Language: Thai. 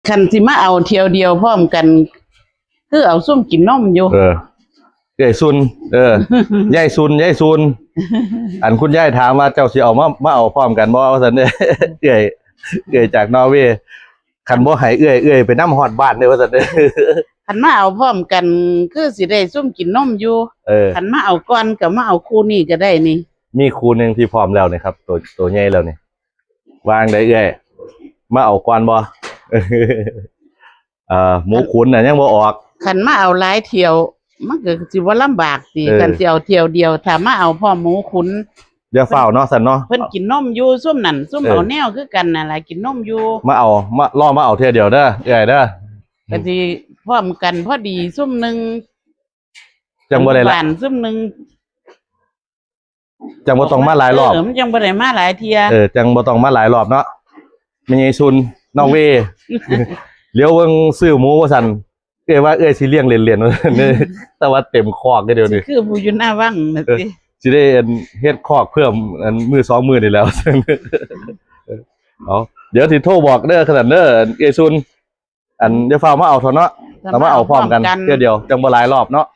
คันสิมาเอาเที่ยวเดียวพร้อมกันคือเอาซุ่มกินนมอยู่ยายซุนยายซุนอันคุณยายถามว่าเจ้าสิเอามาเอาพร้อมกันบ่ว่าซั่นเด้เอื้อยจากนอร์เวย์คันบ่ให้เอื้อยไปนำฮอดบ้านเด้อว่าซั่นเด้คันมาเอาพร้อมกันคือสิได้ซุ่มกินนมอยู่คันมาเอาก่อนก็มาเอาคู่นี้ก็ได้นี่มีคู่นึงที่พร้อมแล้วนี่ครับตัวใหญ่แล้วนี่วางได้เอื้อยมาเอาก่อนบ่หมูขุนน่ะยังบ่ออกคันมาเอาหลายเที่ยวมันก็สิบ่ลำบากสิคันสิเอาเที่ยวเดียวถ้ามาเอาพร้อมหมูขุนอย่าเฝ้าเนาะซั่นเนาะเพิ่นกินนมอยู่ซุ่มนั่นซุ่มเอาแนวคือกันน่ะล่ะกินนมอยู่มาล่อมาเอาเที่ยวเดียวเด้อเอื้อยเด้อก็สิพร้อมกันพอดีซุ่มนึงจังบ่ได้ละซุ่มนึงจังบ่ต้องมาหลายรอบมันจังบ่ได้มาหลายเที่ยจังบ่ต้องมาหลายรอบเนาะแม่ใหญ่ซุนนอร์เวย์เลี้ยวเบิ่งซื้อหมูว่าซั่นว่าสิเลี้ยงเล่นๆว่าซั่นแต่ว่าเต็มคอกเด้อเดี๋ยวนี้คือผู้อยู่หน้าวังน่ะสิได้เฮ็ดคอกเพิ่มมื้อ2มื้อนี่แล้วเอาเดี๋ยวสิโทรบอกเด้อขนาดเด้อซุนอย่าฟ้าวมาเอาเถอะเนาะเอามาเอาพร้อมกันเทื่อเดียวจังบ่หลายรอบเนาะ